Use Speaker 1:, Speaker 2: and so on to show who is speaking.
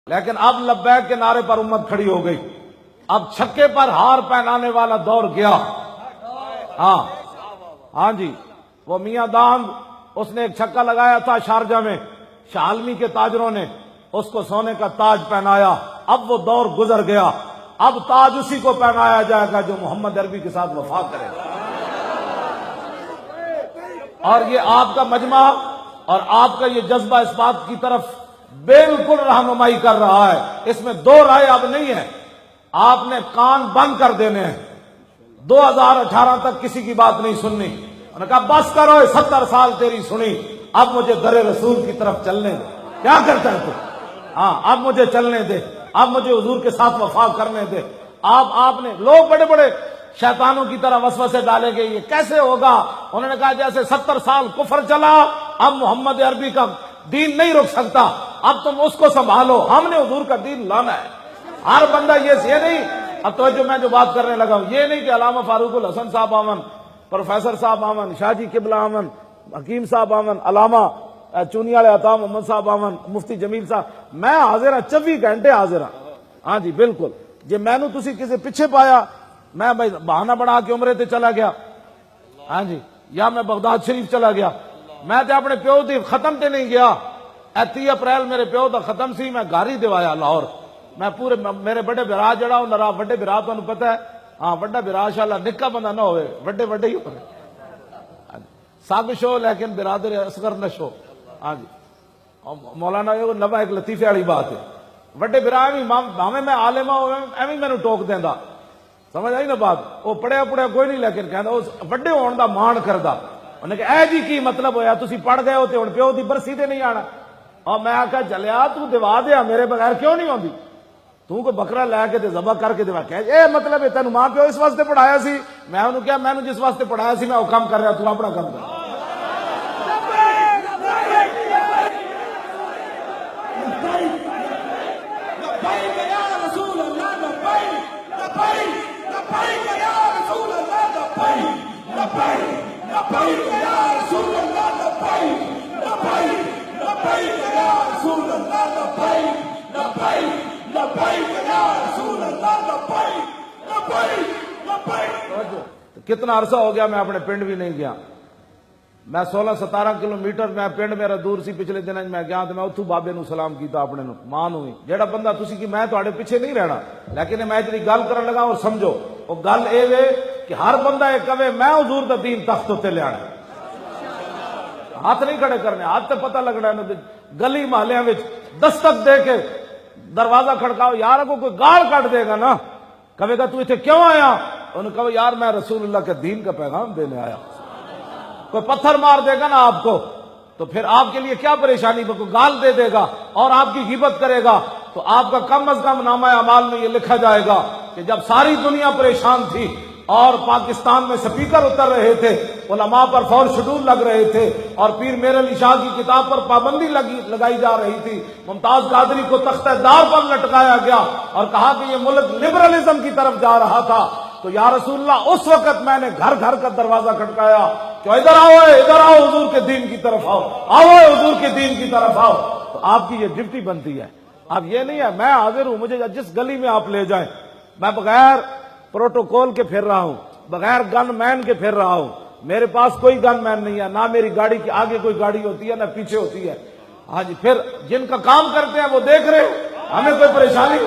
Speaker 1: لیکن اب لبیک کے نعرے پر امت کھڑی ہو گئی، اب چھکے پر ہار پہنانے والا دور گیا۔ ہاں جی، وہ میاں دانگ اس نے ایک چھکا لگایا تھا شارجہ میں، شالمی کے تاجروں نے اس کو سونے کا تاج پہنایا۔ اب وہ دور گزر گیا، اب تاج اسی کو پہنایا جائے گا جو محمد عربی کے ساتھ وفا کرے گا۔ اور یہ آپ کا مجمع اور آپ کا یہ جذبہ اس بات کی طرف بالکل رہنمائی کر رہا ہے، اس میں دو رائے اب نہیں ہے۔ آپ نے کان بند کر دینے ہیں، 2018 تک کسی کی بات نہیں سننی۔ انہوں نے کہا بس کرو، 70 سال تیری سنی، اب مجھے در رسول کی طرف چلنے دے۔ کیا کرتا ہے تو؟ اب مجھے چلنے دے، اب مجھے حضور کے ساتھ وفا کرنے دے۔ آپ نے لوگ بڑے بڑے شیطانوں کی طرح وسوسے ڈالیں گے، یہ کیسے ہوگا؟ انہوں نے کہا جیسے 70 سال کفر چلا، اب محمد عربی کا دین نہیں رک سکتا، اب تم اس کو سنبھالو، ہم نے حضور کا دین لانا ہے۔ ہر بندہ یہ نہیں، اب توجہ میں جو بات کرنے لگا ہوں، یہ نہیں کہ علامہ فاروق الحسن صاحب آمن، پروفیسر صاحب آمن، شاہ جی قبلہ آمن، حکیم صاحب آمن، علامہ چونی والے عطا محمد صاحب آمن، مفتی جمیل صاحب، میں حاضر ہاں، 24 گھنٹے حاضر ہاں۔ ہاں جی بالکل، جی میں نے تسی کسی پیچھے پایا، میں بھائی بہانہ بنا کے عمرے تے چلا گیا، ہاں جی، یا میں بغداد شریف چلا گیا، میں تے اپنے پیو دی ختم تے نہیں گیا۔ 30 اپریل میرے پیو دا ختم سی، میں گھر ہی دیوایا لاہور، میں پورے میرے بڑے برا جڑا ہوں نرا بڑے برا تو پتہ ہے، ہاں بڑا برا شاءاللہ نکا بندہ نہ ہوئے، بڑے بڑے ہی ہوئے، سب شو لیکن برادر اصغر نہ شو۔ ہاں جی، مولانا نوا ایک لطیفے والی بات ہے، بڑے برا ہمیں میں عالمہ ایویں میں ٹوک دینا، سمجھ آئی نا بات؟ وہ پڑھیا کوئی نہیں، لیکن کہنا اس بڑے ہونے دا مان کردا۔ انہیں کہ اے جی کی مطلب ہویا، تسی پڑھ گئے ہو تے ہن پیو دی برسی تے نہیں آنا؟ اور میں آکھا جلیا تو دوا دیا میرے بغیر کیوں نہیں ہوندی؟ تو کوئی بکرا لے کے تے ذبح کر کے دوا، کہ اے مطلب ہے تینوں ماں پیو اس واسطے پڑھایا سی؟ میں انہوں کیا میں جس واسطے پڑھایا سی میں وہ کام کر رہا، تو اپنا کام کر۔ کتنا عرصہ ہو گیا میں اپنے پنڈ بھی نہیں گیا، میں 16-17 کلومیٹر میں پنڈ میرا دور سی، پچھلے دن میں گیا تو میں اتھو بابے نو سلام کیتا اپنے نو، ماں نو ہی، جیڑا بندہ تسی کی میں تواڈے پیچھے نہیں رہنا، لیکن میں جڑی گل کرن لگا اور سمجھو، وہ گل اے وے کہ ہر بندہ یہ کہے میں حضور دا دین تخت تے لیانا، ہاتھ نہیں کھڑے کرنے، ہاتھ تے پتہ لگنا ہے، گلی محلیاں وچ دستک دے کے دروازہ کھڑکاؤ، یار کو کوئی گال کٹ دے گا نا، کہے گا تو ایتھے کیوں آیا؟ انہوں نے کہا یار میں رسول اللہ کے دین کا پیغام دینے آیا۔ کوئی پتھر مار دے گا نا آپ کو تو پھر آپ کے لیے کیا پریشانی، کوئی گال دے دے گا اور آپ کی غیبت کرے گا تو آپ کا کم از کم نامہ اعمال میں یہ لکھا جائے گا کہ جب ساری دنیا پریشان تھی اور پاکستان میں سپیکر اتر رہے تھے، علماء پر فور شیڈول لگ رہے تھے اور پیر میر علی شاہ کی کتاب پر پابندی لگائی جا رہی تھی، ممتاز قادری کو تختہ دار پر لٹکایا گیا اور کہا کہ یہ ملک لبرلزم کی طرف جا رہا تھا، تو یا رسول اللہ اس وقت میں نے گھر گھر کا دروازہ کھٹکایا کہ ادھر آؤ حضور کے دین کی طرف آؤ حضور کے دین کی طرف آؤ۔ تو آپ کی یہ ڈیوٹی بنتی ہے، اب یہ نہیں ہے میں حاضر ہوں، مجھے جس گلی میں آپ لے جائیں، میں بغیر پروٹوکول کے پھر رہا ہوں، بغیر گن مین کے پھر رہا ہوں، میرے پاس کوئی گن مین نہیں ہے، نہ میری گاڑی کے آگے کوئی گاڑی ہوتی ہے نہ پیچھے ہوتی ہے۔ ہاں جی، پھر جن کا کام کرتے ہیں وہ دیکھ رہے ہیں، ہمیں کوئی پریشانی